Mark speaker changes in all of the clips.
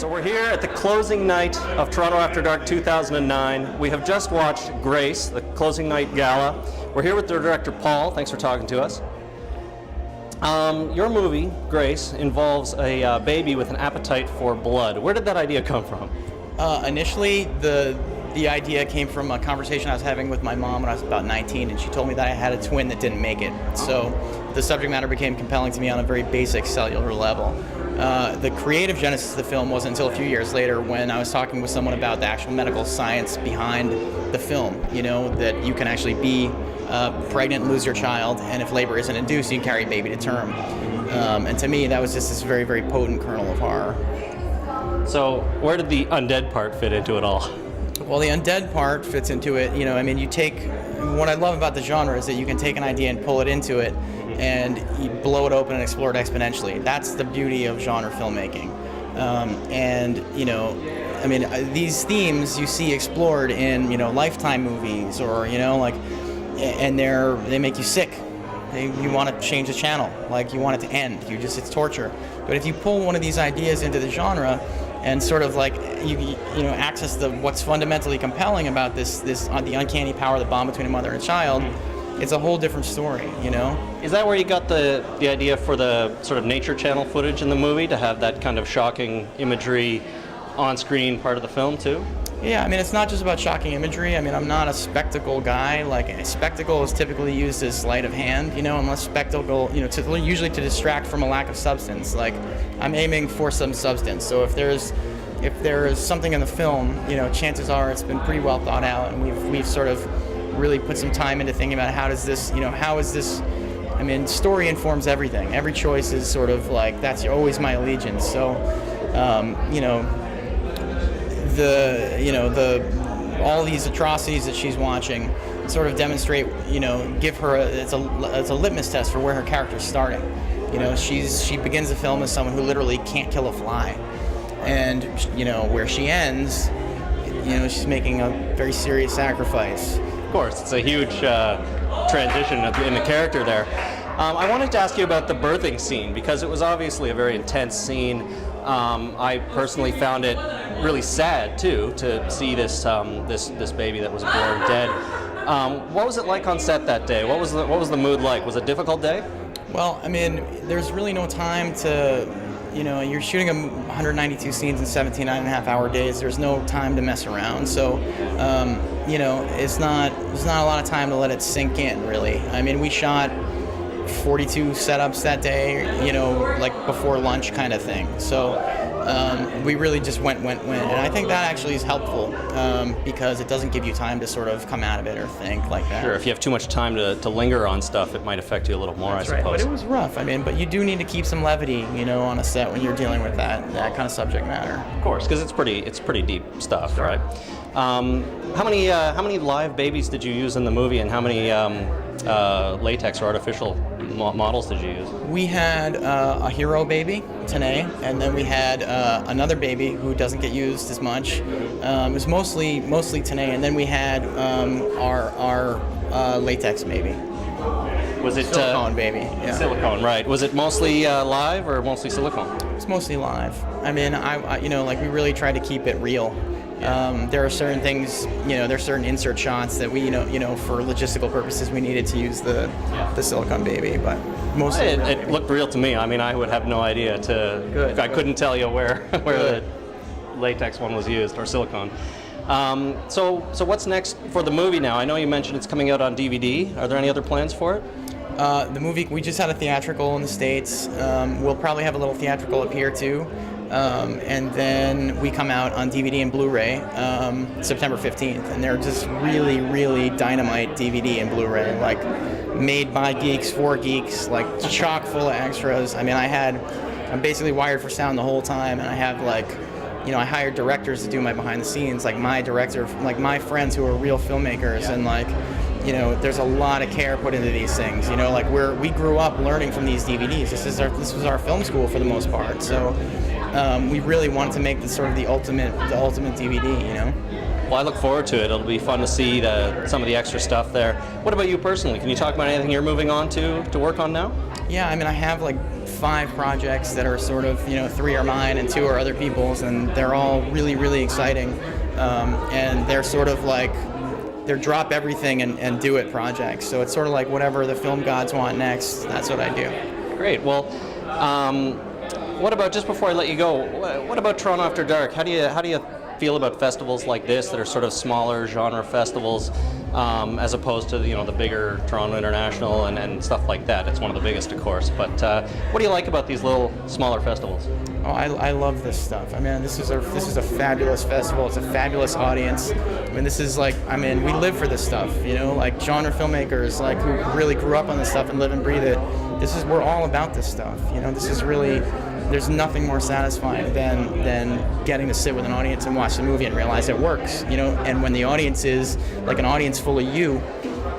Speaker 1: So we're here at the closing night of Toronto After Dark 2009. We have just watched Grace, the closing night gala. We're here with the director, Paul. Thanks for talking to us. Your movie, Grace, involves a baby with an appetite for blood. Where did that idea come from?
Speaker 2: Initially, the idea came from a conversation I was having with my mom when I was about 19, and she told me that I had a twin that didn't make it. So the subject matter became compelling to me on a very basic cellular level. The creative genesis of the film wasn't until a few years later when I was talking with someone about the actual medical science behind the film. You know, that you can actually be pregnant and lose your child, and if labor isn't induced, you can carry a baby to term. And to me, that was just this very, very potent kernel of horror.
Speaker 1: So where did the undead part fit into it all?
Speaker 2: Well, the undead part fits into it. You know, I mean, what I love about the genre is that you can take an idea and pull it into it, and you blow it open and explore it exponentially. That's the beauty of genre filmmaking. And, you know, I mean, these themes you see explored in, you know, Lifetime movies, or, you know, like, and they make you sick. You want to change the channel, like you want it to end. It's torture. But if you pull one of these ideas into the genre and sort of like you know, access what's fundamentally compelling about this the uncanny power of the bond between a mother and a child, it's a whole different story, you know?
Speaker 1: Is that where you got the idea for the sort of nature channel footage in the movie, to have that kind of shocking imagery on-screen part of the film too?
Speaker 2: Yeah, I mean, it's not just about shocking imagery. I mean, I'm not a spectacle guy. Like, a spectacle is typically used as sleight of hand, you know, unless spectacle, you know, usually to distract from a lack of substance. Like, I'm aiming for some substance. So if there's something in the film, you know, chances are it's been pretty well thought out, and we've sort of really put some time into thinking about how is this, I mean, story informs everything. Every choice is sort of like, that's always my allegiance. So, you know, all these atrocities that she's watching sort of demonstrate, you know, give her it's a litmus test for where her character's starting. You know, she begins the film as someone who literally can't kill a fly, and, you know, where she ends, you know, she's making a very serious sacrifice.
Speaker 1: Of course, it's a huge transition in the character there. I wanted to ask you about the birthing scene, because it was obviously a very intense scene. I personally found it really sad too, to see this baby that was born dead. What was it like on set that day? What was the mood like? Was it a difficult day?
Speaker 2: Well, I mean, there's really no time to, you know, you're shooting 192 scenes in 17.5-hour days. There's no time to mess around. So, you know, there's not a lot of time to let it sink in, really. I mean, we shot 42 setups that day, you know, like before lunch kind of thing. So we really just went. And I think that actually is helpful, because it doesn't give you time to sort of come out of it or think like that.
Speaker 1: Sure, if you have too much time to linger on stuff, it might affect you a little more,
Speaker 2: That's
Speaker 1: I suppose.
Speaker 2: Right. But it was rough, I mean, but you do need to keep some levity, you know, on a set when you're dealing with that kind of subject matter.
Speaker 1: Of course, because it's pretty deep stuff, right? How many live babies did you use in the movie, and how many latex or artificial models did you use? We
Speaker 2: had a hero baby, Tanae, and then we had another baby who doesn't get used as much. It was mostly Tanae, and then we had our latex baby.
Speaker 1: Was it
Speaker 2: silicone baby? Yeah.
Speaker 1: Silicone, right? Was it mostly live or mostly silicone?
Speaker 2: It's mostly live. I mean, I you know, like, we really tried to keep it real. There are certain things, you know, there are certain insert shots that we, you know, for logistical purposes, we needed to use the silicone baby, but mostly
Speaker 1: it looked real to me. I mean, I would have no idea I couldn't tell you where the latex one was used, or silicone. So what's next for the movie now? I know you mentioned it's coming out on DVD. Are there any other plans for it?
Speaker 2: The movie, we just had a theatrical in the States. We'll probably have a little theatrical up here too. And then we come out on DVD and Blu-ray September 15th, and they're just really, really dynamite DVD and Blu-ray, like made by geeks for geeks, like chock full of extras. I mean, I'm basically wired for sound the whole time, and I have, like, you know, I hired directors to do my behind the scenes, like my director, like my friends who are real filmmakers, and, like, you know, there's a lot of care put into these things. You know, like, we grew up learning from these DVDs. This was our film school for the most part. So we really wanted to make this sort of the ultimate DVD. You know.
Speaker 1: Well, I look forward to it. It'll be fun to see some of the extra stuff there. What about you personally? Can you talk about anything you're moving on to work on now?
Speaker 2: Yeah, I mean, I have, like, 5 projects that are sort of, 3 are mine and 2 are other people's, and they're all really, really exciting. And they're sort of like, they're drop everything and do it projects. So it's sort of like whatever the film gods want next, that's what I do.
Speaker 1: Great. Well, what about, just before I let you go, what about Toronto After Dark? How do you feel about festivals like this that are sort of smaller genre festivals, as opposed to the bigger Toronto International and stuff like that? It's one of the biggest, of course. But what do you like about these little smaller festivals?
Speaker 2: Oh, I love this stuff. I mean, this is a fabulous festival. It's a fabulous audience. I mean, this is like, we live for this stuff. Like genre filmmakers, like who really grew up on this stuff and live and breathe it. We're all about this stuff. This is really. There's nothing more satisfying than getting to sit with an audience and watch the movie and realize it works. And when the audience is like an audience full of you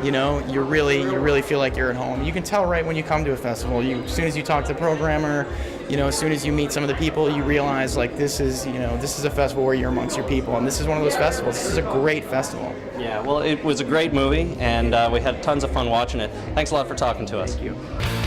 Speaker 2: really feel like you're at home. You can tell right when you come to a festival. As soon as you talk to the programmer, as soon as you meet some of the people, you realize like this is a festival where you're amongst your people, and this is one of those festivals. This is a great festival.
Speaker 1: Yeah, well, it was a great movie, and we had tons of fun watching it. Thanks a lot for talking to us.
Speaker 2: Thank you.